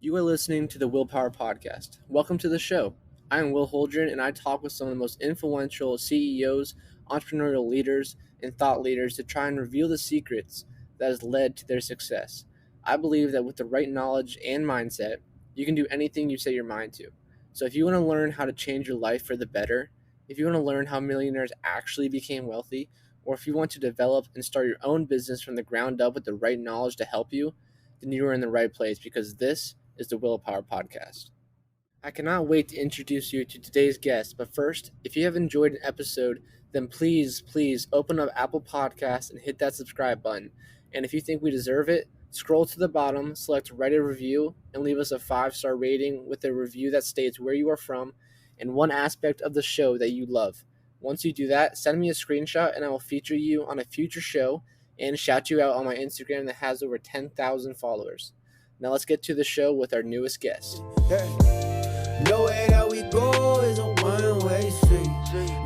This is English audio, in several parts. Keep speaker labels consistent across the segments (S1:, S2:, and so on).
S1: You are listening to the Willpower Podcast. Welcome to the show. I am Will Holdren, and I talk with some of the most influential CEOs, entrepreneurial leaders, and thought leaders to try and reveal the secrets that has led to their success. I believe that with the right knowledge and mindset, you can do anything you set your mind to. So if you want to learn how to change your life for the better, if you want to learn how millionaires actually became wealthy, or if you want to develop and start your own business from the ground up with the right knowledge to help you, then you are in the right place because this is the Willpower Podcast. I cannot wait to introduce you to today's guest, but first, if you have enjoyed an episode, then please open up Apple Podcasts and hit that subscribe button. And if you think we deserve it, scroll to the bottom, select write a review, and leave us a 5-star rating with a review that states where you are from and one aspect of the show that you love. Once you do that, send me a screenshot and I will feature you on a future show and shout you out on my Instagram that has over 10,000 followers. Now let's get to the show with our newest guest.
S2: No way that we go is a one-way street.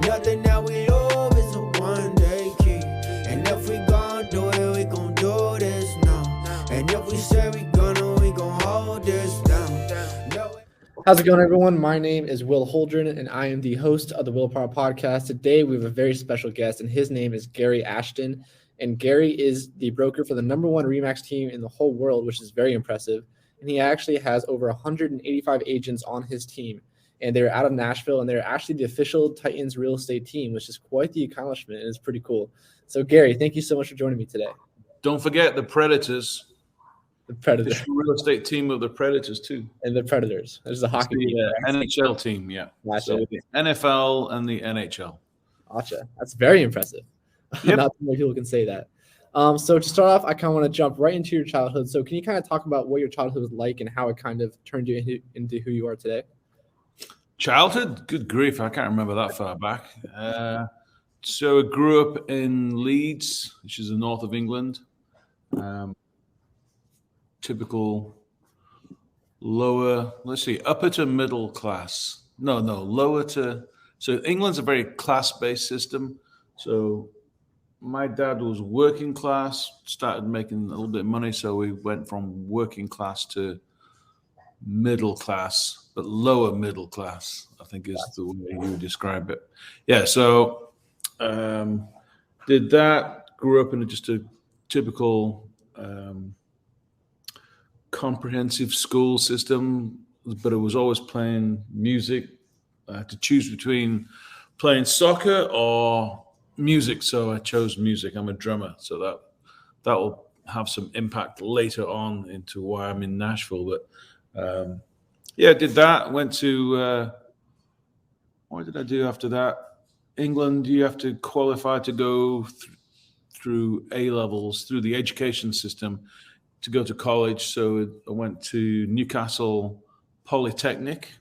S2: Nothing that we love is a one-day key. And if we gon' do it, we gon' do this now. And if we say we gon' hold this down.
S1: How's it going, everyone? My name is Will Holdren, and I am the host of the Willpower Podcast. Today, we have a very special guest, and his name is Gary Ashton. And Gary is the broker for the number one Remax team in the whole world, which is very impressive. And he actually has over 185 agents on his team. And they're out of Nashville, and they're actually the official Titans real estate team, which is quite the accomplishment, and it's pretty cool. So, Gary, thank you so much for joining me today.
S3: Don't forget the Predators.
S1: The Predators.
S3: The real estate team of the Predators, too.
S1: And the Predators. There's a hockey team.
S3: NHL team, yeah.
S1: Gotcha.
S3: So the NFL and the NHL.
S1: Gotcha. That's very impressive.
S3: Yep.
S1: Not too many people can say that. So to start off, I kind of want to jump right into your childhood. So can you kind of talk about what your childhood was like and how it kind of turned you into who you are today?
S3: Childhood? Good grief. I can't remember that far back. So I grew up in Leeds, which is the north of England. Typical upper to middle class. Lower to. So England's a very class-based system. So my dad was working class, started making a little bit of money. So we went from working class to middle class, but lower middle class, I think is the way you would describe it. Yeah. So did that, grew up in just a typical comprehensive school system, but it was always playing music. I had to choose between playing soccer or music, so I chose music. I'm a drummer, so that will have some impact later on into why I'm in Nashville. But did that. Went to what did I do after that? England. You have to qualify to go through A levels through the education system to go to college. So I went to Newcastle Polytechnic.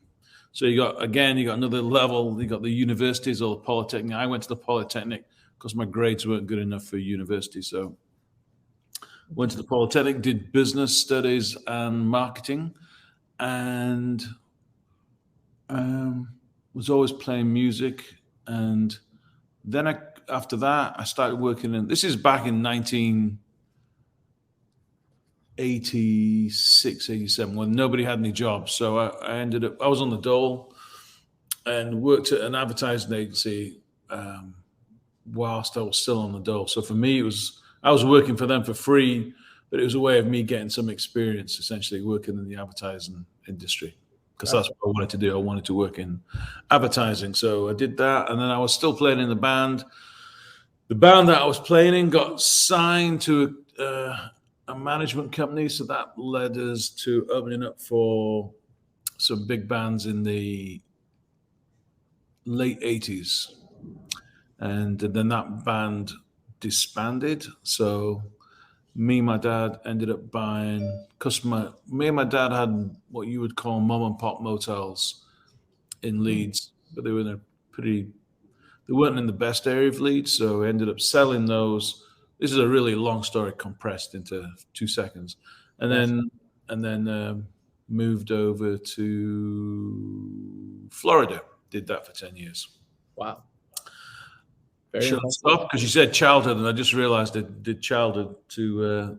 S3: So you got another level. You got the universities or the Polytechnic. I went to the Polytechnic because my grades weren't good enough for university. So went to the Polytechnic, did business studies and marketing, and was always playing music. And then after that, I started working in. This is back in 1986, 87, when nobody had any jobs. So I was on the dole and worked at an advertising agency whilst I was still on the dole. So for me, I was working for them for free, but it was a way of me getting some experience, essentially working in the advertising industry, because that's what I wanted to do. I wanted to work in advertising. So I did that, and then I was still playing in the band. The band that I was playing in got signed to a management company, so that led us to opening up for some big bands in the late 80s. And then that band disbanded. So me and my dad ended up buying, because me and my dad had what you would call mom and pop motels in Leeds, but they were they weren't in the best area of Leeds. So we ended up selling those. This is a really long story compressed into 2 seconds. And then moved over to Florida. Did that for 10 years.
S1: Wow.
S3: Should I stop? Because you said childhood, and I just realized I did childhood to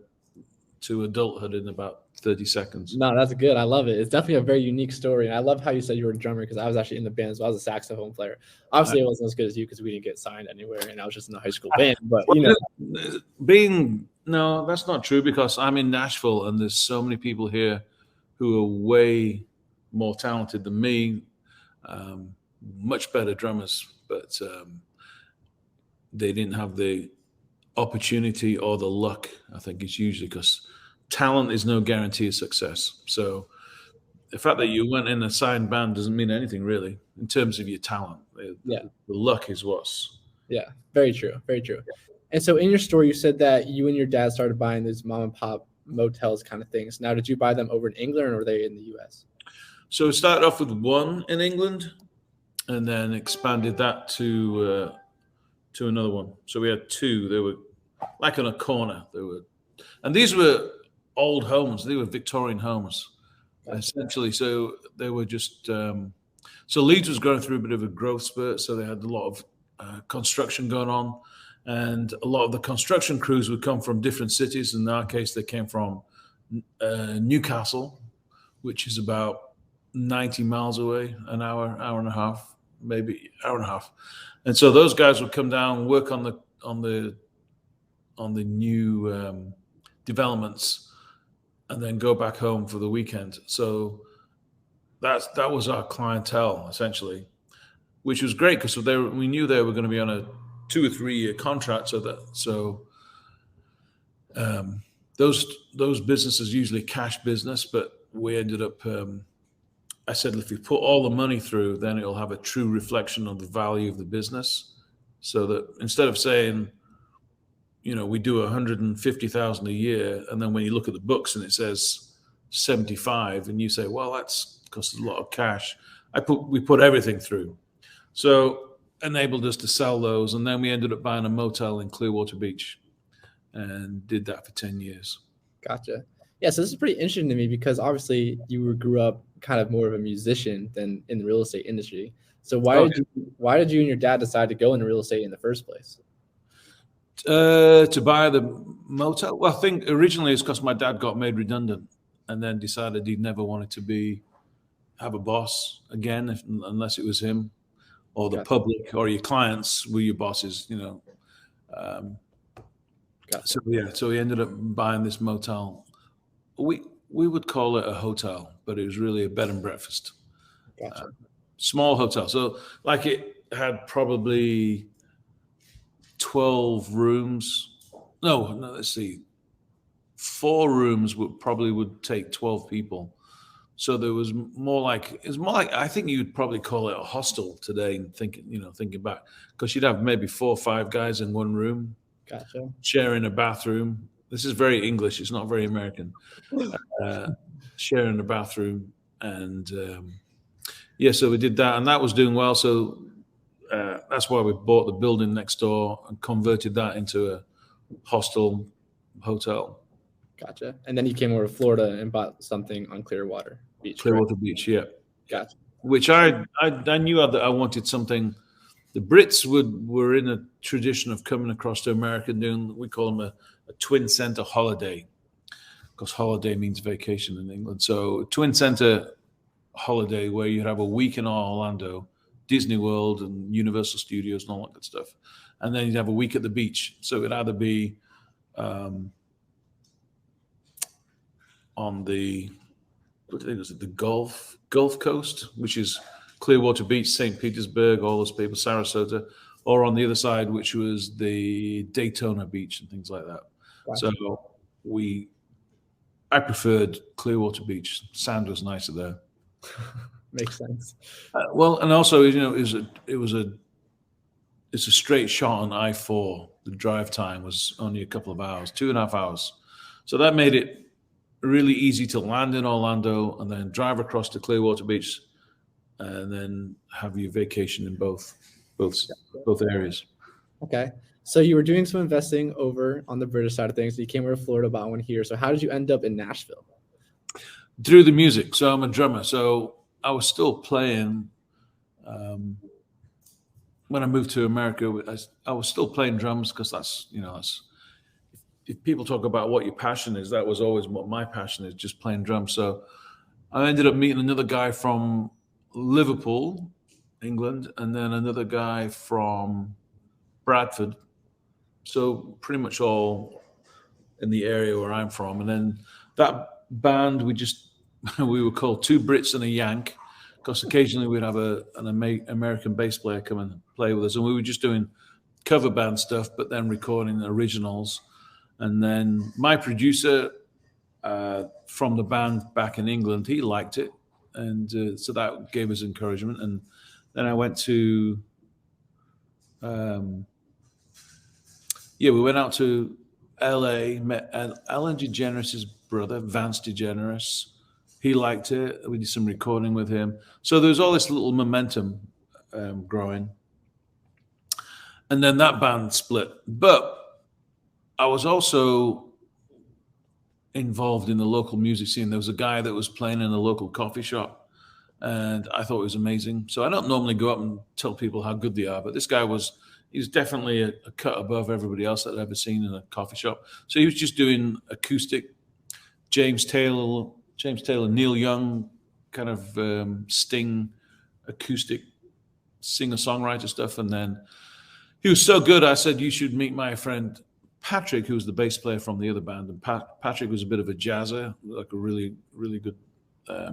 S3: to adulthood in about 30 seconds.
S1: No, that's good. I love it. It's definitely a very unique story. And I love how you said you were a drummer because I was actually in the band as well. I was a saxophone player. Obviously, it wasn't as good as you because we didn't get signed anywhere and I was just in a high school band. But,
S3: No, that's not true because I'm in Nashville and there's so many people here who are way more talented than me, much better drummers, but they didn't have the opportunity or the luck. I think it's usually because talent is no guarantee of success. So the fact that you went in a signed band doesn't mean anything really in terms of your talent. The luck is what's.
S1: Yeah, very true. Very true. And so in your story, you said that you and your dad started buying these mom and pop motels kind of things. Now, did you buy them over in England or were they in the US?
S3: So it started off with one in England and then expanded that to another one. So we had two. They were like on a corner. And these were old homes. They were Victorian homes, essentially. So they were just. So Leeds was going through a bit of a growth spurt. So they had a lot of construction going on, and a lot of the construction crews would come from different cities. In our case, they came from Newcastle, which is about 90 miles away, an hour and a half, maybe hour and a half. And so those guys would come down, work on the new developments, and then go back home for the weekend. So that was our clientele essentially, which was great because we knew they were going to be on a 2 or 3 year contract. So those businesses usually cash business, but we ended up. I said, if we put all the money through, then it'll have a true reflection of the value of the business. So that instead of saying, we do 150,000 a year, and then when you look at the books and it says 75, and you say, well, that's costs a lot of cash. We put everything through, so enabled us to sell those, and then we ended up buying a motel in Clearwater Beach, and did that for 10 years.
S1: Gotcha. Yeah, so this is pretty interesting to me because obviously you grew up kind of more of a musician than in the real estate industry. So why did you and your dad decide to go into real estate in the first place?
S3: To buy the motel? Well, I think originally it's because my dad got made redundant and then decided he never wanted to have a boss again, unless it was him or the public or your clients were your bosses, So we ended up buying this motel. We would call it a hotel, but it was really a bed and breakfast.
S1: Gotcha.
S3: Small hotel. So like it had probably 12 rooms. No, let's see. 4 rooms would take 12 people. So there was more like I think you'd probably call it a hostel today, thinking back, because you'd have maybe 4 or 5 guys in one room.
S1: Gotcha.
S3: Sharing a bathroom. This is very English. It's not very American. Sharing a bathroom, and so we did that, and that was doing well. So that's why we bought the building next door and converted that into a hostel hotel.
S1: Gotcha. And then you came over to Florida and bought something on Clearwater Beach.
S3: Clearwater Beach, yeah.
S1: Gotcha.
S3: Which I knew that I wanted something. The Brits were in a tradition of coming across to America and doing, we call them a twin center holiday, because holiday means vacation in England. So a twin center holiday where you'd have a week in Orlando, Disney World and Universal Studios and all that good stuff. And then you'd have a week at the beach. So it'd either be on the Gulf Coast, which is Clearwater Beach, St. Petersburg, all those people, Sarasota, or on the other side, which was the Daytona Beach and things like that. Gotcha. So I preferred Clearwater Beach. Sand was nicer there.
S1: Makes sense.
S3: Well, and also, it's a straight shot on I-4. The drive time was only a couple of hours, 2.5 hours. So that made it really easy to land in Orlando and then drive across to Clearwater Beach and then have your vacation in both areas.
S1: Okay. So you were doing some investing over on the British side of things. You came over to Florida, bought one here. So how did you end up in Nashville?
S3: Through the music. So I'm a drummer. So I was still playing. When I moved to America, I was still playing drums because that's if people talk about what your passion is, that was always what my passion is, just playing drums. So I ended up meeting another guy from Liverpool, England, and then another guy from Bradford. So pretty much all in the area where I'm from. And then that band, we were called Two Brits and a Yank, because occasionally we'd have an American bass player come and play with us. And we were just doing cover band stuff, but then recording originals. And then my producer from the band back in England, he liked it. And so that gave us encouragement. And then I went to, we went out to LA, met Ellen DeGeneres' brother, Vance DeGeneres. He liked it. We did some recording with him. So there was all this little momentum growing. And then that band split. But I was also involved in the local music scene. There was a guy that was playing in a local coffee shop, and I thought it was amazing. So I don't normally go up and tell people how good they are, but this guy he was definitely a cut above everybody else that I'd ever seen in a coffee shop. So he was just doing acoustic, James Taylor, Neil Young kind of Sting acoustic singer-songwriter stuff. And then he was so good, I said, you should meet my friend Patrick, who was the bass player from the other band. And Patrick was a bit of a jazzer, like a really, really good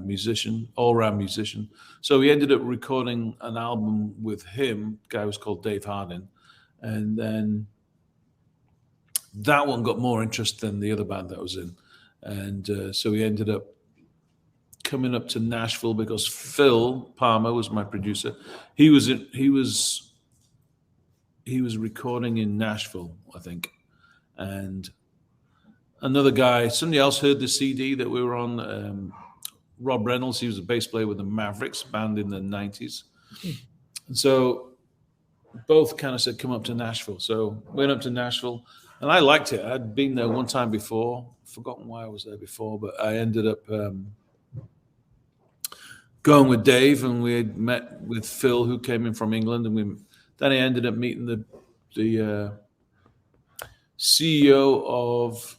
S3: musician, all-round musician. So we ended up recording an album with him. The guy was called Dave Hardin. And then that one got more interest than the other band that I was in. And so we ended up coming up to Nashville because Phil Palmer was my producer. He was recording in Nashville, I think. And another guy, somebody else heard the CD that we were on, Rob Reynolds. He was a bass player with the Mavericks band in the 90s. And so both kind of said, come up to Nashville. So went up to Nashville, and I liked it. I'd been there one time before, forgotten why I was there before, but I ended up going with Dave, and we had met with Phil, who came in from England, and then I ended up meeting the CEO of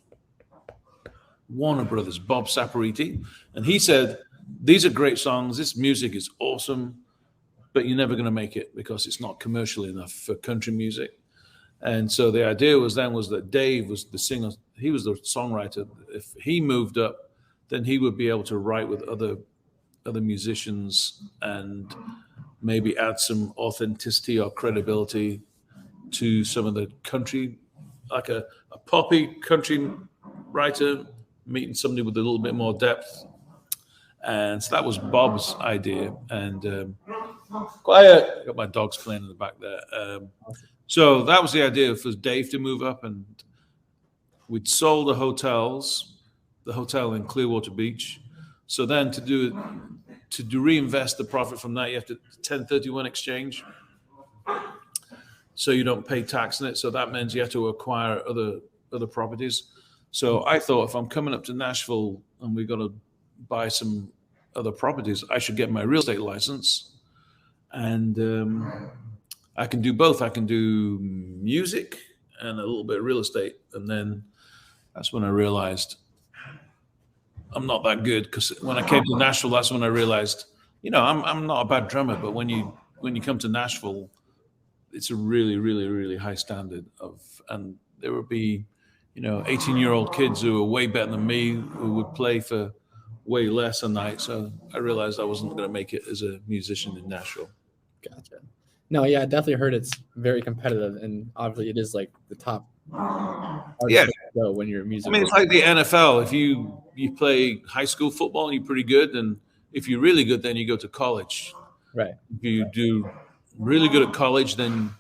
S3: Warner Brothers, Bob Saporiti, and he said, these are great songs, this music is awesome, but you're never going to make it because it's not commercial enough for country music. And so the idea was that Dave was the singer, he was the songwriter. If he moved up, then he would be able to write with other musicians and maybe add some authenticity or credibility to some of the country, like a poppy country writer meeting somebody with a little bit more depth. And so that was Bob's idea. And quiet, I got my dogs playing in the back there. So that was the idea for Dave to move up, and we'd sold the hotel in Clearwater Beach. So then to reinvest the profit from that, you have to 1031 exchange. So you don't pay tax on it. So that means you have to acquire other properties. So I thought, if I'm coming up to Nashville and we've got to buy some other properties, I should get my real estate license. And I can do both. I can do music and a little bit of real estate. And then that's when I realized I'm not that good, because when I came to Nashville, that's when I realized, I'm not a bad drummer, but when you come to Nashville, it's a really, really, really high standard and there would be, 18-year-old kids who are way better than me who would play for way less a night. So I realized I wasn't going to make it as a musician in Nashville.
S1: Gotcha. No, yeah, I definitely heard it's very competitive, and obviously it is like the top.
S3: Yeah.
S1: When you're a musician.
S3: I mean, it's like the NFL. If you play high school football and you're pretty good, and if you're really good, then you go to college.
S1: Right.
S3: If you do really good at college, then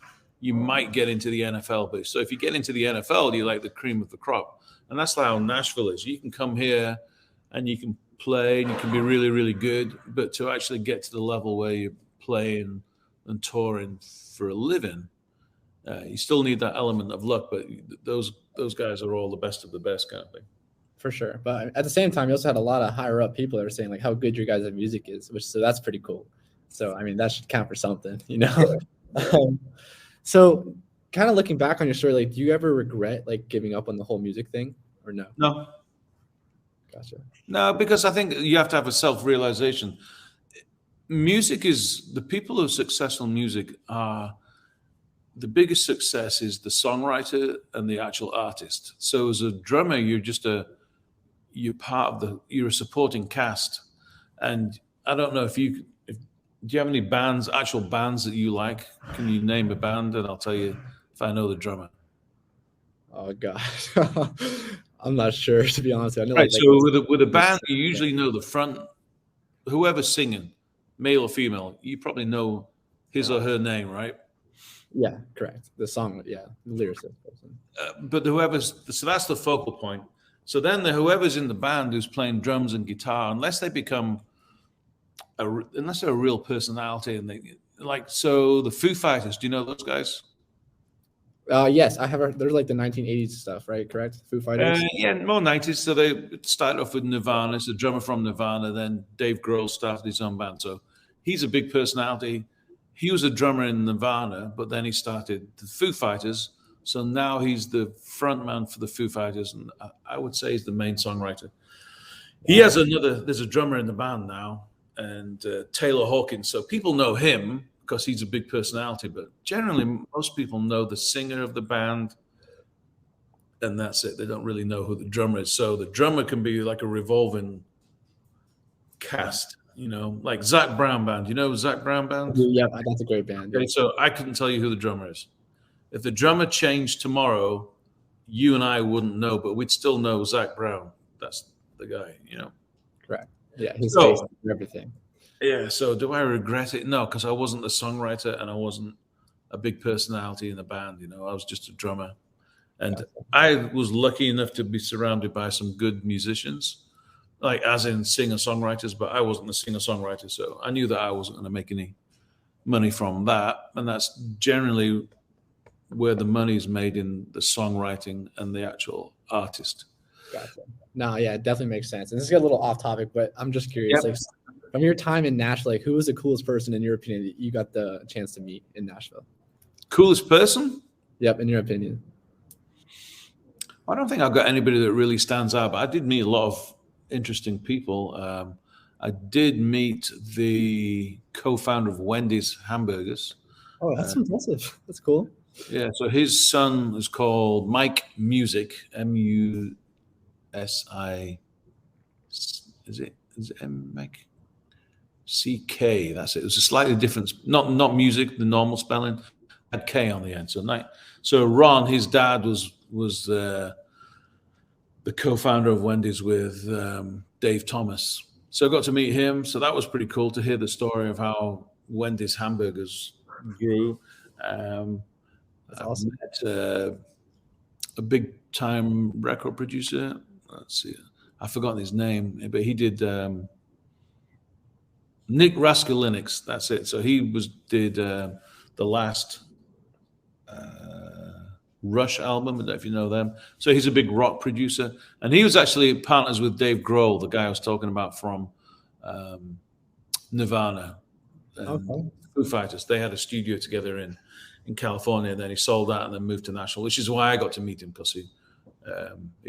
S3: you might get into the NFL. But so if you get into the NFL, you're like the cream of the crop. And that's how Nashville is. You can come here and you can play and you can be really, really good. But to actually get to the level where you're playing and touring for a living, you still need that element of luck. But those guys are all the best of the best kind of thing.
S1: For sure. But at the same time, you also had a lot of higher up people that are saying like how good your guys' music is, so that's pretty cool. So, I mean, that should count for something, So kind of looking back on your story, like, do you ever regret like giving up on the whole music thing, or no?
S3: No,
S1: Gotcha.
S3: no, because I think you have to have a self-realization. Music is the people who are successful in music are the biggest success is the songwriter and the actual artist. So as a drummer, you're part of you're a supporting cast. And I don't know do you have any actual bands that you like? Can you name a band and I'll tell you if I know the drummer?
S1: Oh gosh, I'm not sure, to be honest. I know
S3: Right.
S1: like
S3: So with a band, you usually know the front, whoever's singing, male or female, you probably know his or her name, right?
S1: yeah, correct. The song, yeah, the lyricist person.
S3: But so that's the focal point. So then whoever's in the band who's playing drums and guitar, unless they're a real personality, and so the Foo Fighters, do you know those guys?
S1: Yes, I have. There's like the 1980s stuff, right? Correct. Foo Fighters.
S3: Yeah, more 90s. So they started off with Nirvana. It's a drummer from Nirvana. Then Dave Grohl started his own band. So he's a big personality. He was a drummer in Nirvana, but then he started the Foo Fighters. So now he's the front man for the Foo Fighters, and I would say he's the main songwriter. There's a drummer in the band now, and Taylor Hawkins. So people know him because he's a big personality, but generally most people know the singer of the band, and that's it. They don't really know who the drummer is. So the drummer can be like a revolving cast, like Zach Brown Band. You know Zach Brown Band?
S1: Yeah, that's a great band.
S3: Okay, so I couldn't tell you who the drummer is. If the drummer changed tomorrow, you and I wouldn't know, but we'd still know Zach Brown. That's the guy,
S1: Correct. Yeah, his face and everything.
S3: Yeah, so do I regret it? No, because I wasn't a songwriter and I wasn't a big personality in the band. I was just a drummer. And I was lucky enough to be surrounded by some good musicians, like as in singer-songwriters, but I wasn't a singer-songwriter. So I knew that I wasn't going to make any money from that. And that's generally where the money is made, in the songwriting and the actual artist.
S1: Gotcha. No, yeah, it definitely makes sense. And this is a little off topic, but I'm just curious.
S3: Yep.
S1: Like, from your time in Nashville, like, who was the coolest person in your opinion that you got the chance to meet in Nashville?
S3: Coolest person?
S1: Yep, in your opinion.
S3: I don't think I've got anybody that really stands out, but I did meet a lot of interesting people. I did meet the co-founder of Wendy's Hamburgers.
S1: Oh, that's impressive. That's cool.
S3: Yeah, so his son is called Mike Music, Musi. Is it Mike? CK. That's it. It was a slightly different, not music, the normal spelling, had K on the end. So Ron, his dad was the co-founder of Wendy's with Dave Thomas. So I got to meet him. So that was pretty cool to hear the story of how Wendy's Hamburgers grew.
S1: That's awesome.
S3: I met a big time record producer. Let's see, I've forgotten his name, but he did Nick Raskulinix. That's it. So he did the last Rush album. I don't know if you know them. So he's a big rock producer, and he was actually partners with Dave Grohl, the guy I was talking about from Nirvana.
S1: Okay.
S3: Foo Fighters. They had a studio together in California, and then he sold that and then moved to Nashville, which is why I got to meet him, because he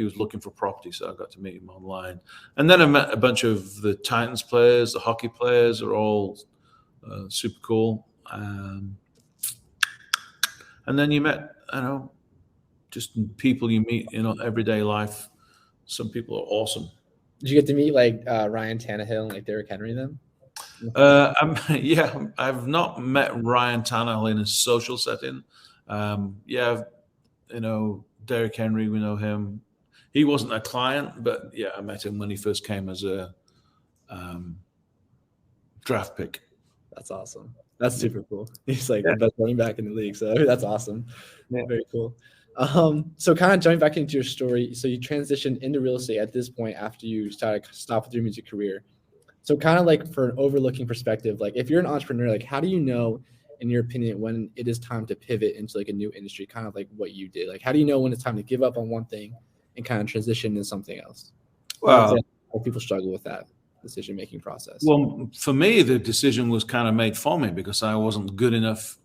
S3: was looking for property, so I got to meet him online. And then I met a bunch of the Titans players, the hockey players are all super cool. And then you met, just people you meet in everyday life. Some people are awesome.
S1: Did you get to meet like Ryan Tannehill and like Derrick Henry then?
S3: I've not met Ryan Tannehill in a social setting. Derrick Henry, we know him. He wasn't a client, but yeah, I met him when he first came as a draft pick.
S1: That's awesome. That's super cool. He's like the best running back in the league, so that's awesome. Yeah. Very cool. So kind of jumping back into your story, so you transitioned into real estate at this point after you stopped with your music career. So kind of like for an overlooking perspective, like if you're an entrepreneur, like how do you know, in your opinion, when it is time to pivot into like a new industry, kind of like what you did? Like how do you know when it's time to give up on one thing and kind of transition into something else?
S3: Well,
S1: people struggle with that decision-making process.
S3: Well, for me, the decision was kind of made for me because I wasn't good enough.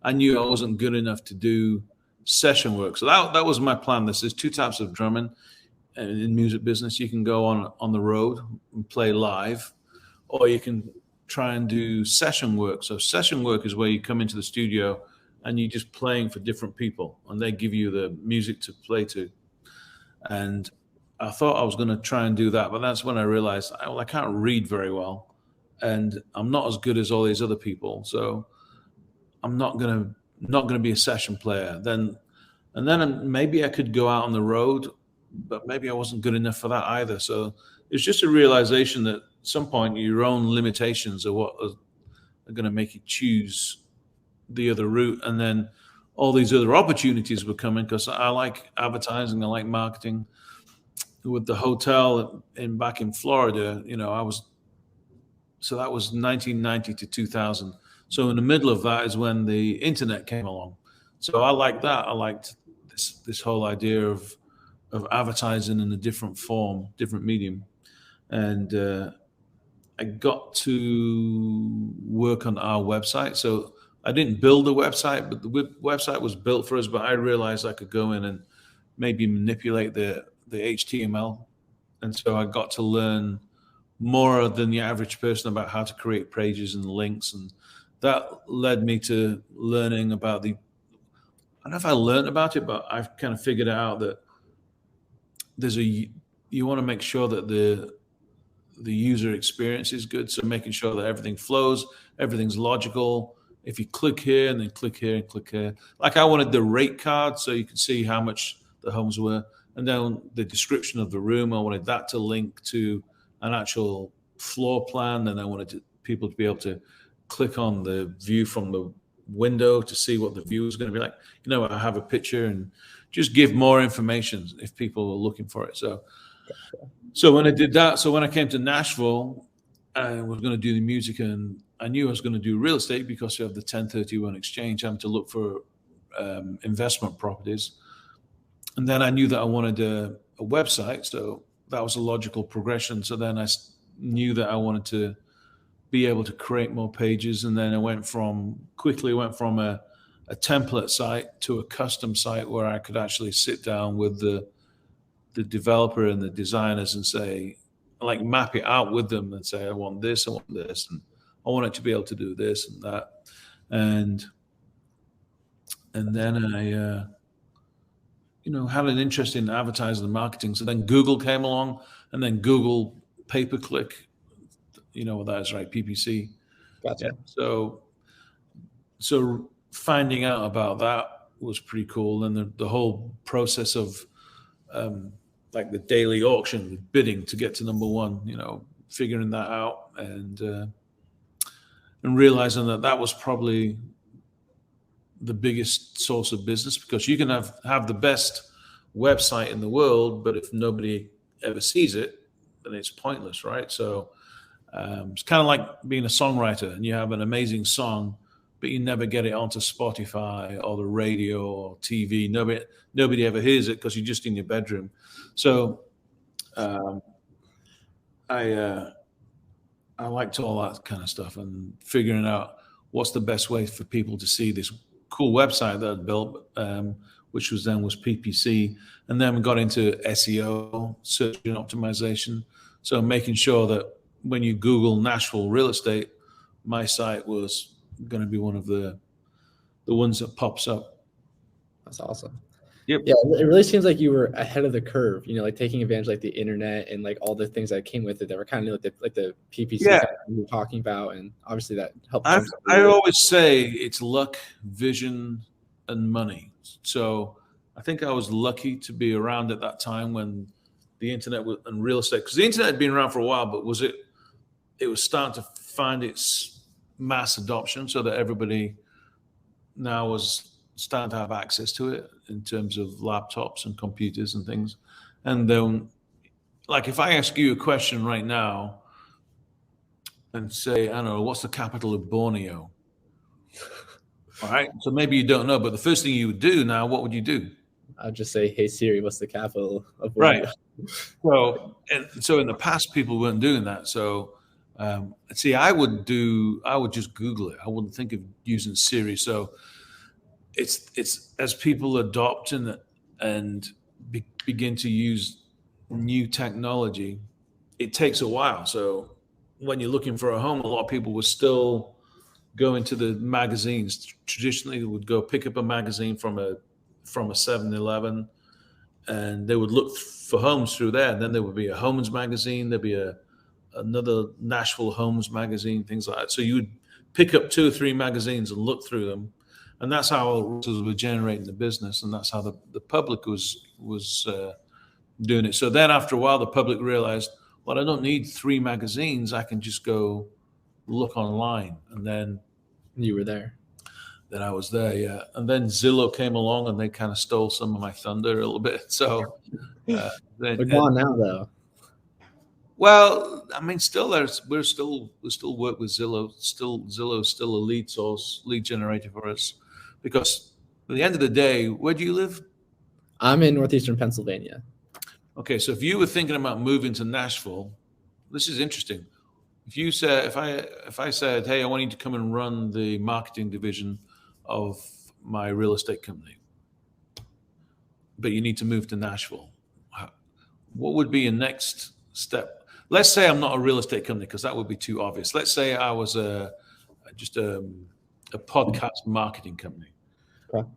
S3: I knew I wasn't good enough to do session work. So that was my plan. There's two types of drumming in music business. You can go on the road and play live, or you can try and do session work. So session work is where you come into the studio and you're just playing for different people, and they give you the music to play to. And I thought I was going to try and do that, but that's when I realized, I can't read very well, and I'm not as good as all these other people. So I'm not going to be a session player. Then maybe I could go out on the road, but maybe I wasn't good enough for that either. So it's just a realization that at some point your own limitations are what are going to make you choose the other route. And then all these other opportunities were coming because I like advertising, I like marketing. With the hotel back in Florida, so that was 1990 to 2000. So in the middle of that is when the internet came along. So I liked that. I liked this whole idea of advertising in a different form, different medium. And I got to work on our website. So I didn't build the website, but the website was built for us. But I realized I could go in and maybe manipulate the HTML. And so I got to learn more than the average person about how to create pages and links. And that led me to learning about I don't know if I learned about it, but I've kind of figured out that you want to make sure that the user experience is good. So making sure that everything flows, everything's logical. If you click here and then click here and click here, like I wanted the rate card so you could see how much the homes were. And then the description of the room, I wanted that to link to an actual floor plan. And I wanted people to be able to click on the view from the window to see what the view is going to be like. I have a picture and just give more information if people are looking for it. So when I did that, so when I came to Nashville, I was going to do the music, and I knew I was going to do real estate because of the 1031 exchange, having to look for investment properties. And then I knew that I wanted a website, so that was a logical progression. So then I knew that I wanted to be able to create more pages, and then I quickly went from a template site to a custom site where I could actually sit down with the developer and the designers and say, like, map it out with them and say, I want this, and I want it to be able to do this and that. And then I had an interest in advertising and marketing. So then Google came along, and then Google pay-per-click, what that is, right? PPC.
S1: Gotcha.
S3: Yeah. So finding out about that was pretty cool. And the whole process of like the daily auction, the bidding to get to number one, figuring that out and realizing that was probably the biggest source of business, because you can have the best website in the world, but if nobody ever sees it, then it's pointless, right? So it's kind of like being a songwriter, and you have an amazing song, but you never get it onto Spotify or the radio or TV. Nobody ever hears it because you're just in your bedroom. So I liked all that kind of stuff and figuring out what's the best way for people to see this cool website that I'd built, which was PPC. And then we got into SEO, search engine optimization. So making sure that when you Google Nashville real estate, my site was going to be one of the ones that pops up.
S1: That's awesome.
S3: Yep.
S1: Yeah, it really seems like you were ahead of the curve, like taking advantage of like the internet and like all the things that came with it that were kind of like the PPC that you were talking about, and obviously that helped.
S3: I always say it's luck, vision, and money. So I think I was lucky to be around at that time when the internet and real estate, because the internet had been around for a while, but it was starting to find its mass adoption, so that everybody now was starting to have access to it in terms of laptops and computers and things. And then, like, if I ask you a question right now and say, I don't know, what's the capital of Borneo? All right. So maybe you don't know, but the first thing you would do now, what would you do?
S1: I'd just say, hey Siri, what's the capital of Borneo?
S3: Right. So in the past, people weren't doing that. So I would just Google it. I wouldn't think of using Siri. So it's as people adopt and begin to use new technology, it takes a while. So when you're looking for a home, a lot of people will still go into the magazines. Traditionally, they would go pick up a magazine from a 7-Eleven, and they would look for homes through there. And then there would be a homes magazine. There'd be another Nashville homes magazine, things like that. So you would pick up 2 or 3 magazines and look through them, and that's how realtors were generating the business, and that's how the public was doing it. So then after a while, the public realized, well, I don't need 3 magazines. I can just go look online. And then
S1: You were there.
S3: Then I was there, yeah. And then Zillow came along and they kind of stole some of my thunder a little bit. So
S1: They're gone now, though.
S3: Well, I mean, still we still work with Zillow. Zillow is still a lead source, lead generator for us, because at the end of the day, where do you live?
S1: I'm in northeastern Pennsylvania.
S3: Okay, so if you were thinking about moving to Nashville, this is interesting. If you said, if I said, hey, I want you to come and run the marketing division of my real estate company, but you need to move to Nashville, what would be your next step? Let's say I'm not a real estate company, because that would be too obvious. Let's say I was just a podcast marketing company.
S1: Okay.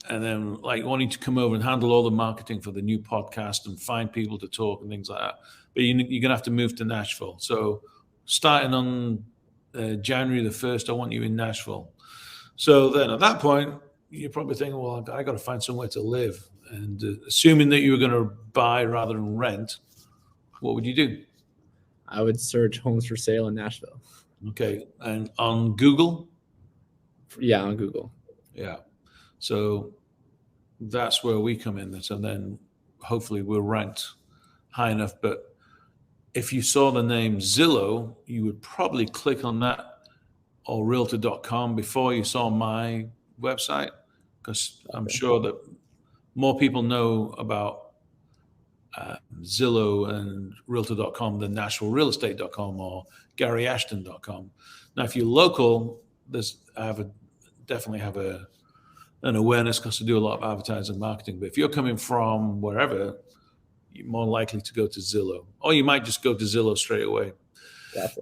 S3: And then like wanting to come over and handle all the marketing for the new podcast and find people to talk and things like that. But you're going to have to move to Nashville. So starting on January the 1st, I want you in Nashville. So then at that point, you're probably thinking, well, I got to find somewhere to live. And assuming that you were going to buy rather than rent, what would you do?
S1: I would search homes for sale in Nashville.
S3: Okay. And on Google?
S1: Yeah, on Google.
S3: Yeah. So that's where we come in. So then hopefully we're ranked high enough. But if you saw the name Zillow, you would probably click on that or realtor.com before you saw my website, because I'm sure that more people know about Zillow and realtor.com than nashvillerealestate.com or garyashton.com. Now, if you're local, definitely have an awareness, because I do a lot of advertising and marketing. But if you're coming from wherever, you're more likely to go to Zillow, or you might just go to Zillow straight away.
S1: Gotcha.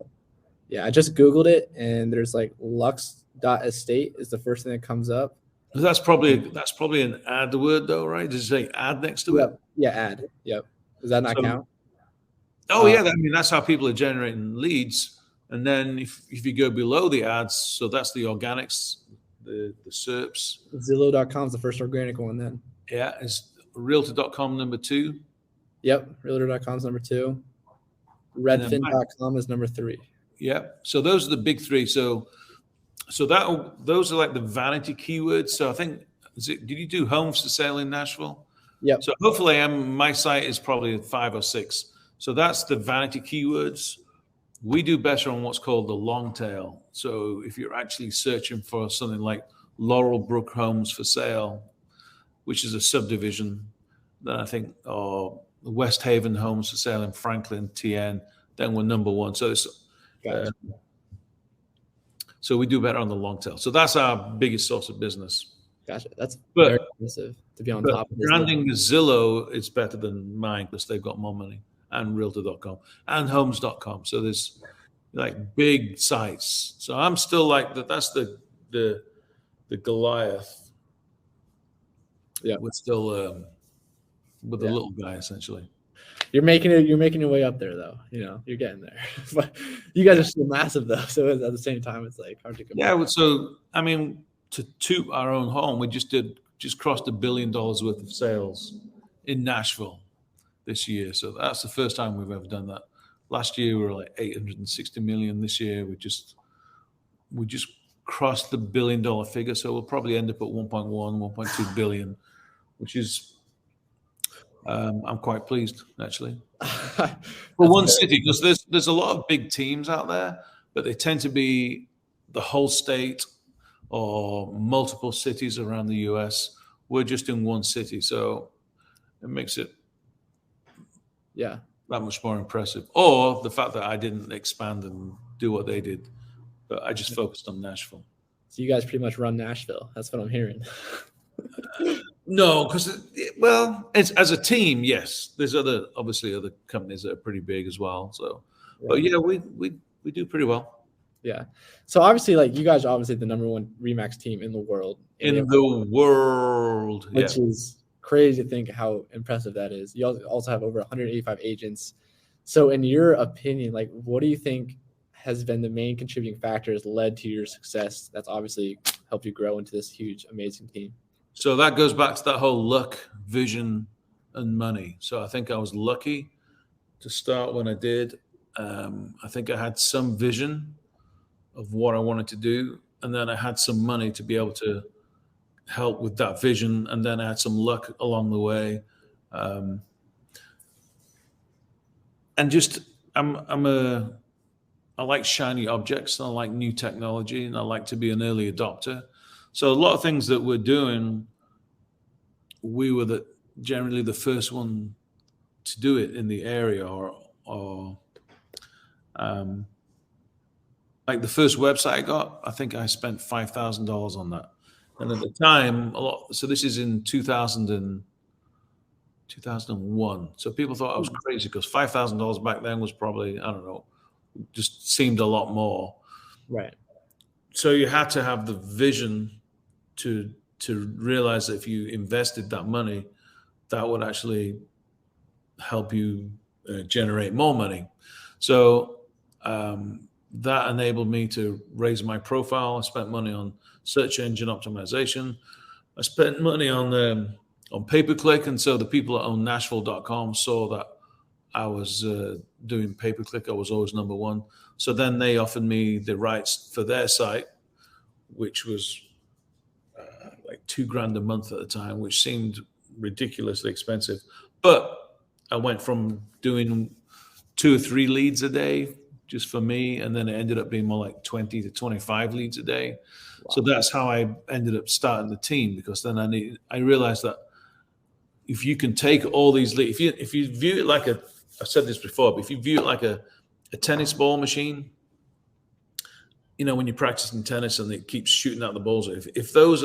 S1: Yeah, I just Googled it, and there's like lux.estate is the first thing that comes up.
S3: That's probably an ad word though, right? Does it say ad next to it?
S1: Yeah, ad. Yep. Does that not count?
S3: Oh yeah, I mean that's how people are generating leads. And then if you go below the ads, so that's the organics, the SERPs.
S1: Zillow.com is the first organic one then.
S3: Yeah, is realtor.com number 2?
S1: Yep, realtor.com is number 2. Redfin.com is number 3.
S3: Yeah, so those are the big 3. So those are like the vanity keywords. So I think, did you do homes for sale in Nashville?
S1: Yep.
S3: So hopefully my site is probably 5 or 6. So that's the vanity keywords. We do better on what's called the long tail. So if you're actually searching for something like Laurel Brook Homes for Sale, which is a subdivision, then I think, or West Haven Homes for Sale in Franklin, TN, then we're number 1. So it's so we do better on the long tail. So that's our biggest source of business.
S1: Gotcha. That's very expensive to be on top of this.
S3: Branding Zillow is better than mine, because they've got more money, and realtor.com and homes.com. So there's like big sites. So I'm still like that. That's the Goliath.
S1: Yeah.
S3: We're still with the little guy essentially.
S1: You're making your way up there though. You know, you're getting there. But you guys are still massive though. So at the same time, it's like hard to compare.
S3: Yeah. So I mean, to toot our own home, we just crossed $1 billion worth of sales in Nashville this year. So that's the first time we've ever done that. Last year we were like 860 million. This year we just crossed the $1 billion figure. So we'll probably end up at 1.2 billion, which is I'm quite pleased actually. For one city, because there's a lot of big teams out there, but they tend to be the whole state or multiple cities around the US. We're just in one city, so it makes it that much more impressive. Or the fact that I didn't expand and do what they did, but I just focused on Nashville.
S1: So you guys pretty much run Nashville. That's what I'm hearing.
S3: No, because it's as a team. Yes, there's obviously other companies that are pretty big as well. So, but yeah, we do pretty well.
S1: Yeah. So obviously, like you guys are obviously the number one Remax team in the world.
S3: In the world,
S1: which is crazy to think how impressive that is. You also have over 185 agents. So in your opinion, like what do you think has been the main contributing factors led to your success that's obviously helped you grow into this huge, amazing team?
S3: So that goes back to that whole luck, vision, and money. So I think I was lucky to start when I did. I think I had some vision of what I wanted to do, and then I had some money to be able to help with that vision, and then I had some luck along the way. And just I like shiny objects, and I like new technology, and I like to be an early adopter. So a lot of things that we're doing, we were generally the first one to do it in the area, or like the first website I got, I think I spent $5,000 on that. And at the time, so this is in 2001. So people thought I was crazy because $5,000 back then was probably, I don't know, just seemed a lot more.
S1: Right.
S3: So you had to have the vision to realize that if you invested that money, that would actually help you generate more money. So that enabled me to raise my profile. I spent money on search engine optimization. I spent money on pay-per-click, and so the people that own Nashville.com saw that I was doing pay-per-click. I was always number one. So then they offered me the rights for their site, which was like $2,000 a month at the time, which seemed ridiculously expensive. But I went from doing 2 or 3 leads a day just for me, and then it ended up being more like 20 to 25 leads a day. Wow. So that's how I ended up starting the team, because then I realized that if you can take all these leads, if you view it like I've said this before, but if you view it like a tennis ball machine, you know, when you're practicing tennis and it keeps shooting out the balls, if those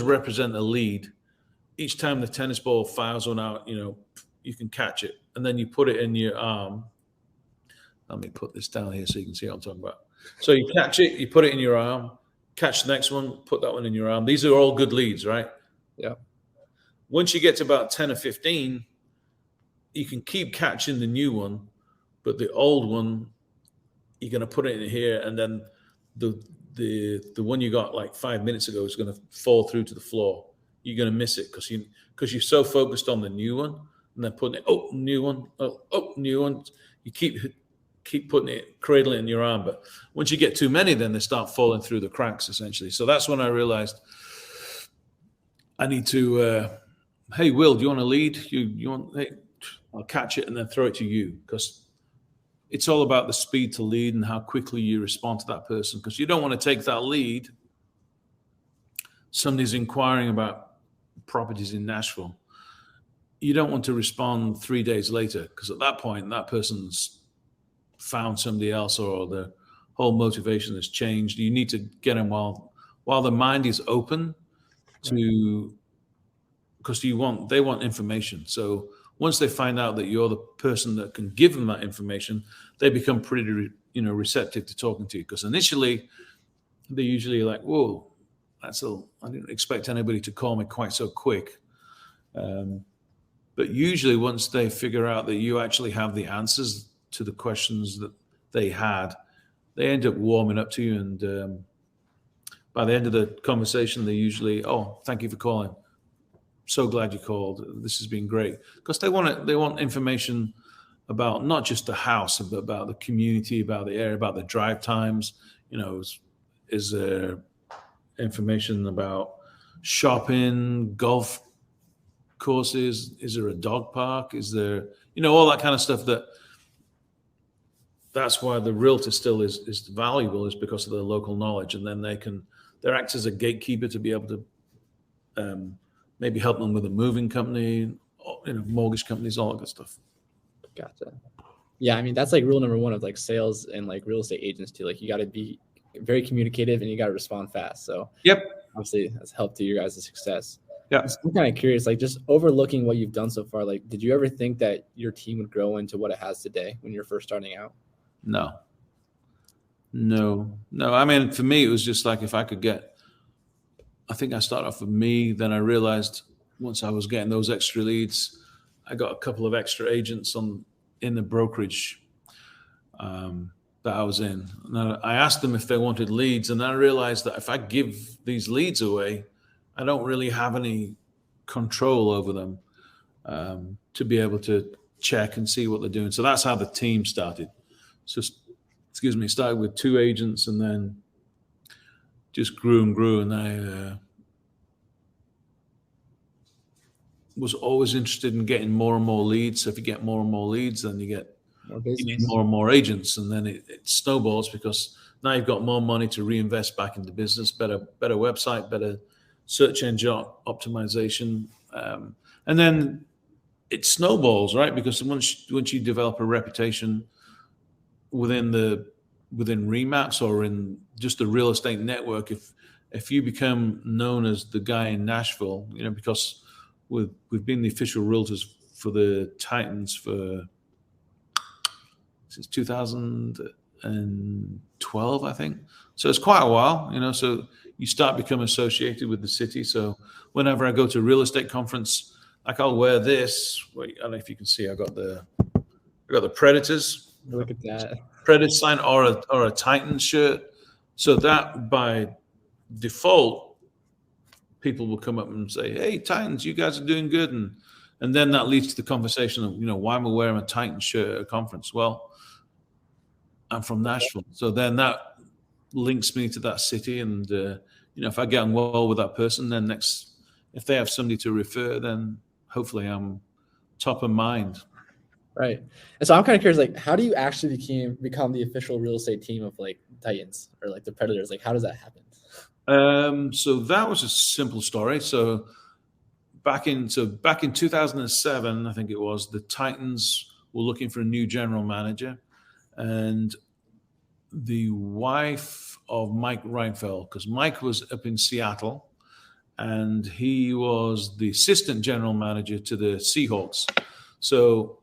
S3: represent a lead, each time the tennis ball fires one out, you know, you can catch it, and then you put it in your arm. Let me put this down here so you can see what I'm talking about. So you catch it, you put it in your arm, catch the next one, put that one in your arm. These are all good leads, right?
S1: Yeah.
S3: Once you get to about 10 or 15, you can keep catching the new one, but the old one, you're going to put it in here, and then the one you got like 5 minutes ago is going to fall through to the floor. You're going to miss it because you're so focused on the new one, and then putting it, new one, new one. You keep putting it, cradling it in your arm. But once you get too many, then they start falling through the cracks, essentially. So that's when I realized I need to, hey, Will, do you want to lead? You want, hey, I'll catch it and then throw it to you, because it's all about the speed to lead and how quickly you respond to that person, because you don't want to take that lead. Somebody's inquiring about properties in Nashville. You don't want to respond 3 days later, because at that point, that person's found somebody else, or the whole motivation has changed. You need to get them while the mind is open to, because they want information. So once they find out that you're the person that can give them that information, they become pretty, receptive to talking to you. Because initially, they're usually like, "Whoa, I didn't expect anybody to call me quite so quick." But usually, once they figure out that you actually have the answers to the questions that they had, they end up warming up to you, and by the end of the conversation, they usually, "Oh, thank you for calling. So glad you called. This has been great." Because they want information about not just the house, but about the community, about the area, about the drive times. Is there information about shopping, golf courses? Is there a dog park? Is there, all that kind of stuff. That's why the realtor still is valuable, is because of their local knowledge, and then they act as a gatekeeper to be able to maybe help them with a moving company, mortgage companies, all that good stuff.
S1: Gotcha. Yeah, I mean, that's like rule number one of like sales and like real estate agents too. Like you got to be very communicative, and you got to respond fast. So
S3: Yep.
S1: obviously that's helped to your guys' success.
S3: Yeah.
S1: So I'm kind of curious, like just overlooking what you've done so far, like did you ever think that your team would grow into what it has today when you're first starting out?
S3: No. I mean, for me, it was just like if I could get, I think I started off with me. Then I realized once I was getting those extra leads, I got a couple of extra agents in the brokerage that I was in. And I asked them if they wanted leads, and I realized that if I give these leads away, I don't really have any control over them to be able to check and see what they're doing. So that's how the team started. So, started with 2 agents and then just grew and grew. And I was always interested in getting more and more leads. So if you get more and more leads, then you need more and more agents. And then it snowballs because now you've got more money to reinvest back into business, better website, better search engine optimization. And then it snowballs, right? Because once you develop a reputation within Remax or in just the real estate network, if you become known as the guy in Nashville, because we've been the official realtors for the Titans since 2012, I think. So it's quite a while, so you start becoming associated with the city. So whenever I go to a real estate conference, like I'll wear this. Wait, I don't know if you can see. I got the Predators.
S1: Look at that.
S3: Predators sign or a Titans shirt. So that by default, people will come up and say, "Hey, Titans, you guys are doing good," and then that leads to the conversation of, why am I wearing a Titans shirt at a conference? Well, I'm from Nashville, so then that links me to that city, and if I get on well with that person, then if they have somebody to refer, then hopefully I'm top of mind.
S1: Right. And so I'm kind of curious, like, how do you actually become the official real estate team of like Titans or like the Predators? Like, how does that happen?
S3: So that was a simple story. So back in 2007, I think it was, the Titans were looking for a new general manager, and the wife of Mike Reinfeldt, because Mike was up in Seattle, and he was the assistant general manager to the Seahawks. So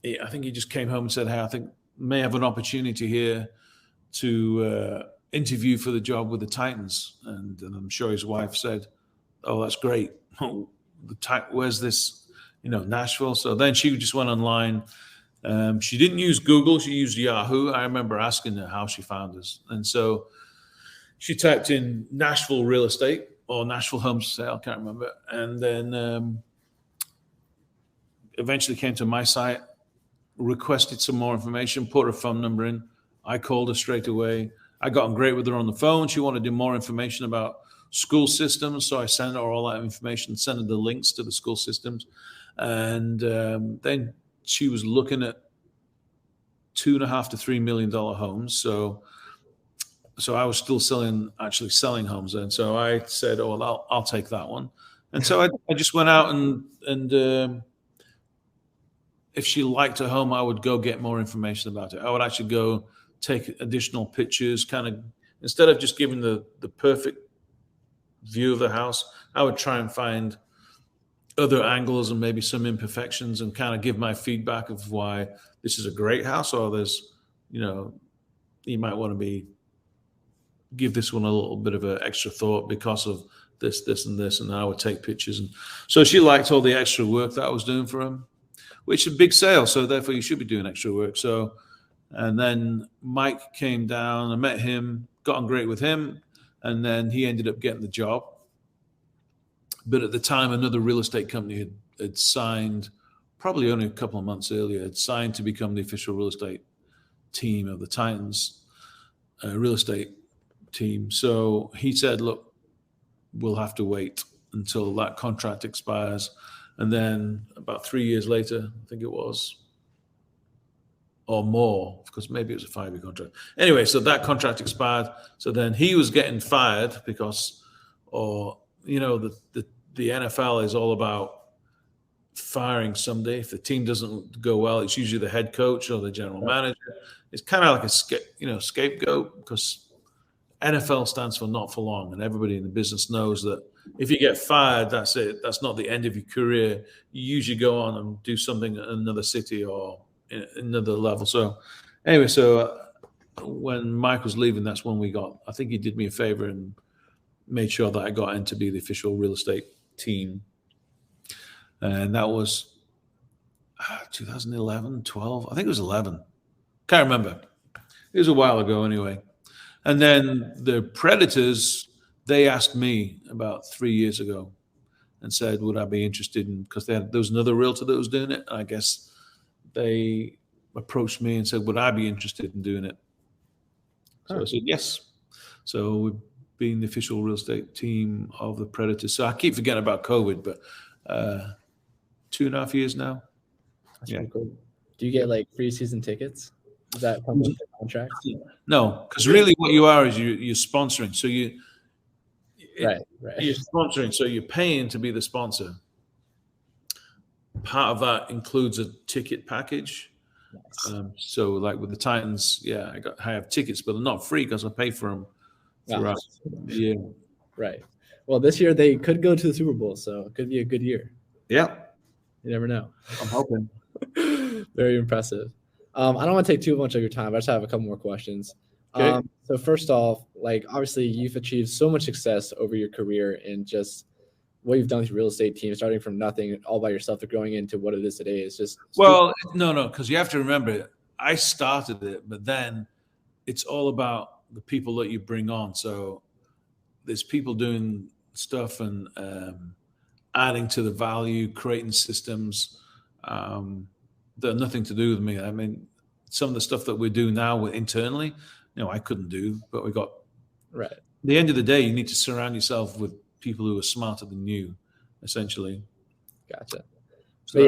S3: I think he just came home and said, "Hey, I think may have an opportunity here to interview for the job with the Titans." And I'm sure his wife said, "Oh, that's great. Where's this? Nashville." So then she just went online. She didn't use Google. She used Yahoo. I remember asking her how she found us. And so she typed in Nashville real estate or Nashville home sale. I can't remember. And then eventually came to my site, requested some more information, put her phone number in. I called her straight away. I got on great with her on the phone. She wanted to do more information about school systems. So I sent her all that information, sent her the links to the school systems. And then she was looking at $2.5 to $3 million homes. So I was still selling homes. And so I said, "Oh, well, I'll take that one." And so I just went out and if she liked her home, I would go get more information about it. I would actually go take additional pictures, kind of, instead of just giving the perfect view of the house, I would try and find other angles and maybe some imperfections and kind of give my feedback of why this is a great house, or there's, you might want to give this one a little bit of an extra thought because of this, and this, and I would take pictures. And so she liked all the extra work that I was doing for him, which is a big sale. So therefore you should be doing extra work. So, and then Mike came down, I met him, got on great with him. And then he ended up getting the job. But at the time, another real estate company had signed, probably only a couple of months earlier, had signed to become the official real estate team of the Titans real estate team. So he said, "Look, we'll have to wait until that contract expires." And then about 3 years later, I think it was, or more, because maybe it was a 5-year contract. Anyway, so that contract expired. So then he was getting fired because, the NFL is all about firing somebody. If the team doesn't go well, it's usually the head coach or the general manager. It's kind of like a scapegoat because NFL stands for not for long, and everybody in the business knows that if you get fired, that's it. That's not the end of your career. You usually go on and do something in another city or in another level. So anyway, when Mike was leaving, that's when I think he did me a favor and made sure that I got in to be the official real estate team. And that was 2011, 12. I think it was 11. Can't remember. It was a while ago anyway. And then the Predators, they asked me about 3 years ago and said, would I be interested in, because there was another realtor that was doing it. And I guess they approached me and said, would I be interested in doing it? So I said, yes. So we've been the official real estate team of the Predators. So I keep forgetting about COVID, but 2.5 years now.
S1: That's pretty cool. Do you get like free season tickets? Does that come with the contract?
S3: No, because really what you are is you're sponsoring. So you're sponsoring. So you're paying to be the sponsor. Part of that includes a ticket package. Nice. So like with the Titans, I have tickets, but they're not free because I pay for them throughout the year. Right.
S1: Well, this year they could go to the Super Bowl, so it could be a good year.
S3: Yeah.
S1: You never know.
S3: I'm hoping.
S1: Very impressive. I don't want to take too much of your time. I just have a couple more questions. Okay. So first off, like obviously you've achieved so much success over your career and just what you've done with your real estate team, starting from nothing all by yourself to growing into what it is today. Is just
S3: no, because you have to remember, I started it, but then it's all about the people that you bring on. So there's people doing stuff and adding to the value, creating systems that have nothing to do with me. I mean, some of the stuff that we do now internally, I couldn't do, but we got
S1: right.
S3: At the end of the day, you need to surround yourself with people who are smarter than you, essentially.
S1: Gotcha. So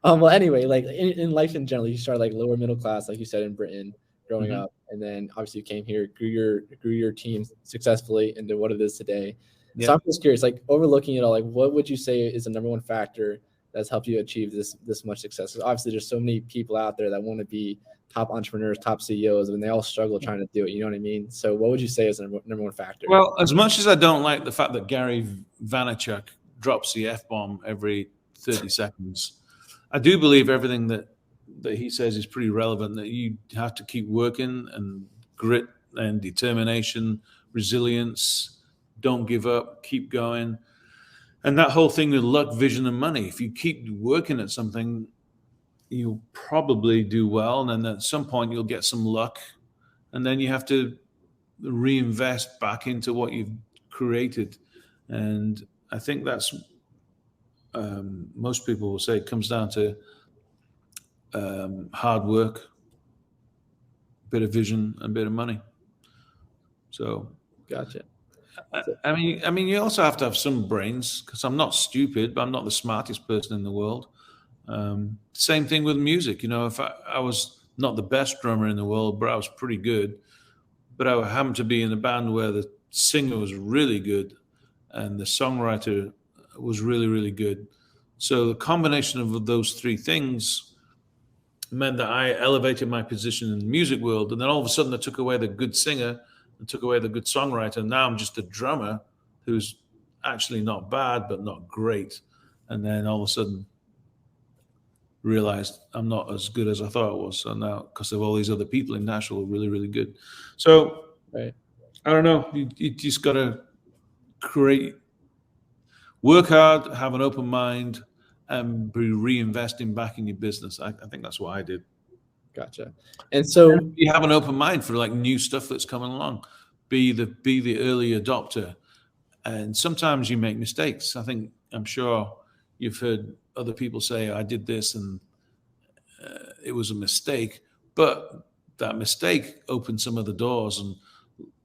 S1: well, anyway, like in life in general, you start like lower middle class, like you said, in Britain, growing up, and then obviously you came here, grew your team successfully into what it is today. Yeah. So I'm just curious, like overlooking it all, like what would you say is the number one factor that's helped you achieve this much success? Because obviously there's so many people out there that want to be top entrepreneurs, top CEOs, and they all struggle trying to do it. You know what I mean? So what would you say is the number one factor?
S3: Well, as much as I don't like the fact that Gary Vaynerchuk drops the F-bomb every 30 seconds, I do believe everything that he says is pretty relevant, that you have to keep working and grit and determination, resilience, don't give up, keep going. And that whole thing with luck, vision, and money, if you keep working at something, you'll probably do well. And then at some point you'll get some luck. And then you have to reinvest back into what you've created. And I think that's, most people will say it comes down to hard work, a bit of vision, and a bit of money. So,
S1: gotcha.
S3: I mean, you also have to have some brains, because I'm not stupid, but I'm not the smartest person in the world. Same thing with music. If I was not the best drummer in the world, but I was pretty good, but I happened to be in a band where the singer was really good and the songwriter was really, really good. So the combination of those three things meant that I elevated my position in the music world. And then all of a sudden I took away the good singer and took away the good songwriter. And now I'm just a drummer who's actually not bad, but not great. And then all of a sudden realized I'm not as good as I thought I was. So now, because of all these other people in Nashville, are really, really good. So
S1: right.
S3: I don't know. You just got to work hard, have an open mind, and be reinvesting back in your business. I think that's what I did.
S1: Gotcha. And so
S3: you have an open mind for like new stuff that's coming along. Be the early adopter. And sometimes you make mistakes. I'm sure you've heard other people say, I did this and it was a mistake. But that mistake opened some of the doors and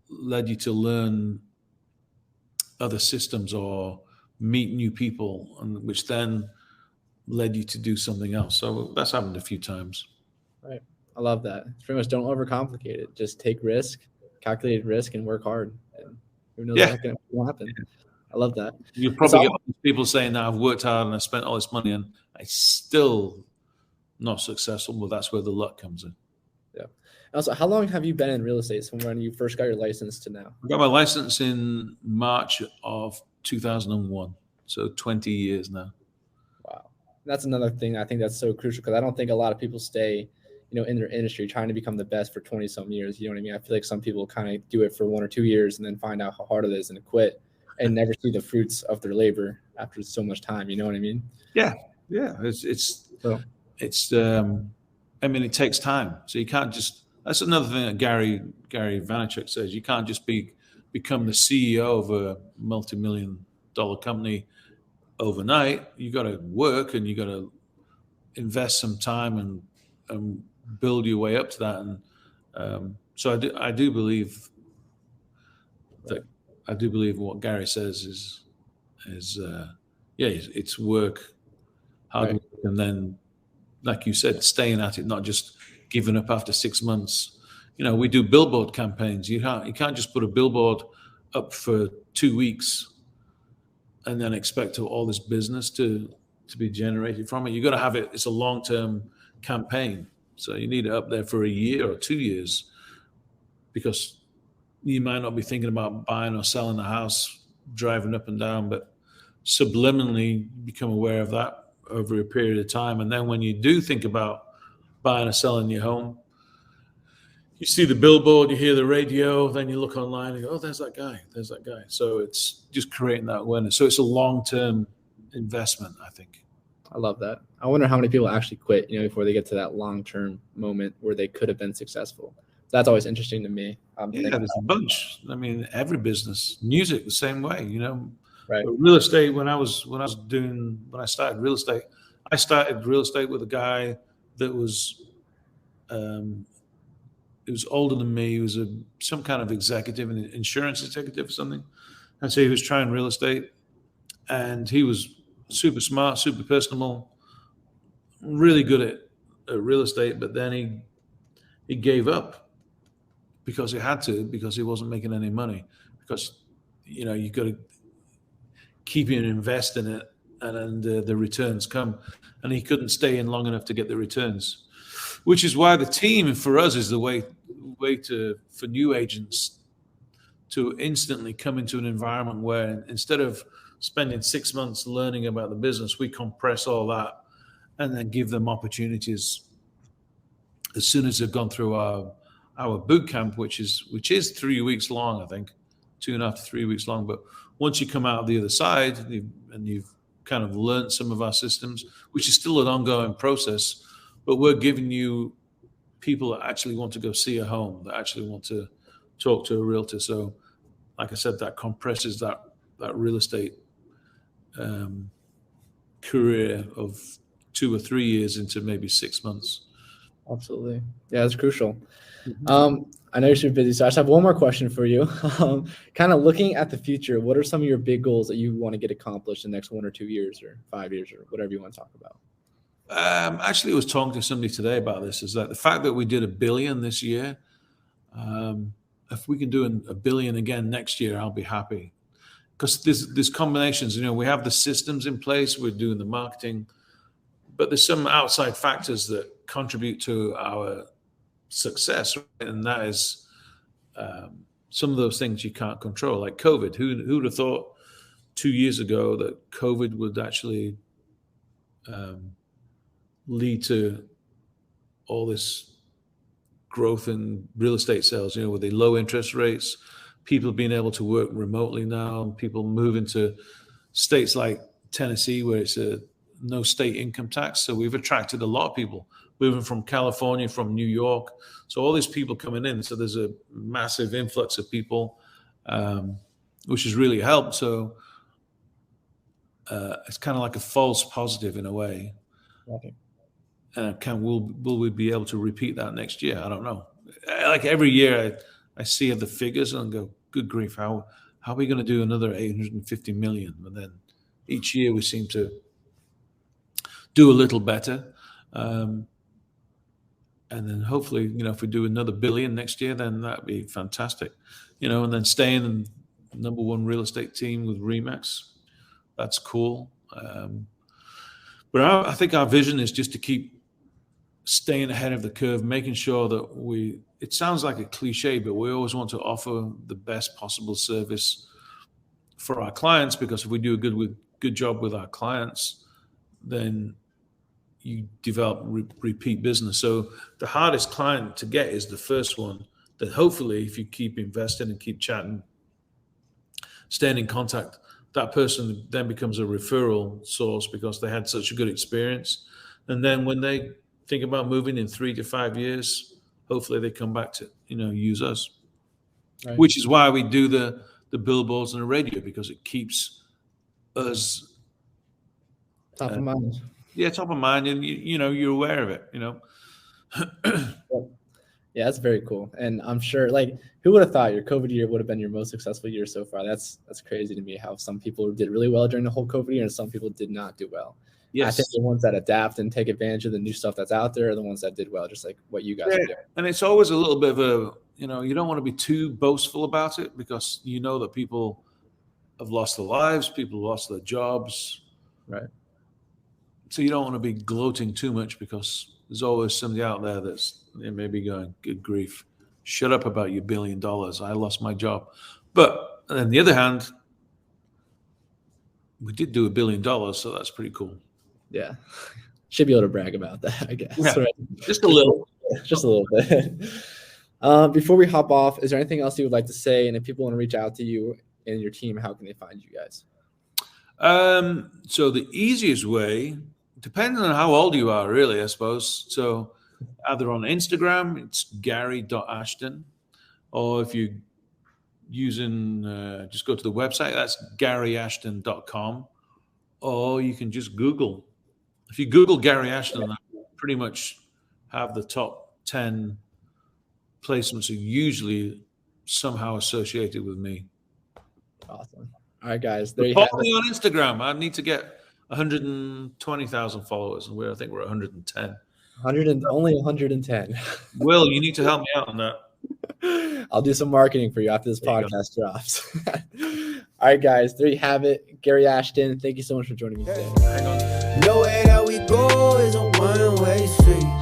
S3: led you to learn other systems or meet new people, and which then led you to do something else. So that's happened a few times.
S1: Right. I love that. It's pretty much don't overcomplicate it. Just take risk, calculated risk, and work hard. And who knows what can happen. I love that.
S3: You'll probably get people saying that I've worked hard and I spent all this money and I still not successful, but that's where the luck comes in.
S1: Yeah. Also, how long have you been in real estate from when you first got your license to now?
S3: I got my license in March of 2001, so 20 years now.
S1: Wow. That's another thing I think that's so crucial because I don't think a lot of people stay, in their industry trying to become the best for 20 some years. You know what I mean? I feel like some people kind of do it for 1 or 2 years and then find out how hard it is and quit and never see the fruits of their labor after so much time. You know what I mean?
S3: Yeah, yeah.
S1: So,
S3: I mean, it takes time. So you can't just. That's another thing that Gary Vaynerchuk says. You can't just become the CEO of a multi-million-dollar company overnight. You got to work and you got to invest some time and build your way up to that. And so I do believe that I do believe what Gary says is yeah, it's work, hard work, and then, like you said, staying at it, not just giving up after 6 months. We do billboard campaigns. You can't just put a billboard up for 2 weeks and then expect all this business to be generated from it. You got to have it. It's a long-term campaign, so you need it up there for a year or 2 years, because you might not be thinking about buying or selling a house, driving up and down, but subliminally become aware of that over a period of time. And then when you do think about buying or selling your home, you see the billboard, you hear the radio, then you look online and go, oh, there's that guy. So it's just creating that awareness. So it's a long-term investment, I think.
S1: I love that. I wonder how many people actually quit, before they get to that long-term moment where they could have been successful. That's always interesting to me.
S3: Yeah, there's a bunch. I mean, every business, music, the same way.
S1: Right.
S3: But real estate. When I started real estate, with a guy that was, he was older than me. He was some kind of executive, an insurance executive or something, and so he was trying real estate, and he was super smart, super personable, really good at real estate. But then he gave up because he had to, because he wasn't making any money, because you got to keep and invest in it, and the returns come, and he couldn't stay in long enough to get the returns, which is why the team for us is the way for new agents to instantly come into an environment where, instead of spending 6 months learning about the business, we compress all that and then give them opportunities as soon as they've gone through our boot camp, which is 3 weeks long, I think, 2.5 to 3 weeks long. But once you come out the other side and you've kind of learned some of our systems, which is still an ongoing process, but we're giving you people that actually want to go see a home, that actually want to talk to a realtor. So, like I said, that compresses that real estate career of 2 or 3 years into maybe 6 months.
S1: Absolutely. Yeah, that's crucial. I know you're super busy, so I just have one more question for you. Kind of looking at the future, what are some of your big goals that you want to get accomplished in the next 1 or 2 years or 5 years or whatever you want to talk about?
S3: Actually, I was talking to somebody today about this. Is that the fact that we did $1 billion this year? If we can do $1 billion again next year, I'll be happy. Because there's combinations. We have the systems in place. We're doing the marketing, but there's some outside factors that contribute to our success, and that is some of those things you can't control, like COVID. Who would have thought 2 years ago that COVID would actually lead to all this growth in real estate sales, with the low interest rates, people being able to work remotely now, people moving to states like Tennessee where it's a no state income tax. So we've attracted a lot of people moving from California, from New York. So all these people coming in. So there's a massive influx of people, which has really helped. So it's kind of like a false positive in a way.
S1: Okay.
S3: Will we be able to repeat that next year? I don't know. Like every year I see the figures and go, good grief, how are we going to do another 850 million? And then each year we seem to do a little better. And then hopefully, if we do another billion next year, then that'd be fantastic. And then staying in the #1 real estate team with Remax, that's cool. But I think our vision is just to keep staying ahead of the curve, making sure that it sounds like a cliche, but we always want to offer the best possible service for our clients, because if we do a good job with our clients, then you develop repeat business. So the hardest client to get is the first one, that hopefully if you keep investing and keep chatting, staying in contact, that person then becomes a referral source because they had such a good experience. And then when they think about moving in 3 to 5 years, hopefully they come back to, use us. Right. Which is why we do the billboards and the radio, because it keeps us
S1: top of mind.
S3: Yeah, top of mind, and you're aware of it.
S1: Yeah, that's very cool. And I'm sure, like, who would have thought your COVID year would have been your most successful year so far? That's crazy to me, how some people did really well during the whole COVID year and some people did not do well. Yes. I think the ones that adapt and take advantage of the new stuff that's out there are the ones that did well, just like what you guys are doing.
S3: And it's always a little bit of a, you don't want to be too boastful about it, because you know that people have lost their lives, people lost their jobs.
S1: Right.
S3: So you don't want to be gloating too much, because there's always somebody out there that's maybe going, good grief, shut up about your $1 billion. I lost my job. But on the other hand, we did do $1 billion, so that's pretty cool.
S1: Yeah. Should be able to brag about that, I guess.
S3: Yeah,
S1: right?
S3: Just a little.
S1: Just a little bit. Before we hop off, is there anything else you would like to say? And if people want to reach out to you and your team, how can they find you guys?
S3: So the easiest way, depending on how old you are, really, I suppose. So either on Instagram, it's gary.ashton, or if you're using, just go to the website, that's garyashton.com, or you can just Google. If you Google Gary Ashton, that pretty much have the top 10 placements are usually somehow associated with me.
S1: Awesome. All right, guys. There you
S3: Follow
S1: have
S3: me
S1: it.
S3: on Instagram. I need to get 120,000 followers, and I think we're 110.
S1: Only 110.
S3: Will, you need to help me out on that.
S1: I'll do some marketing for you after this podcast drops. All right, guys. There you have it. Gary Ashton, thank you so much for joining me today.
S2: Nowhere that we go is a one-way street.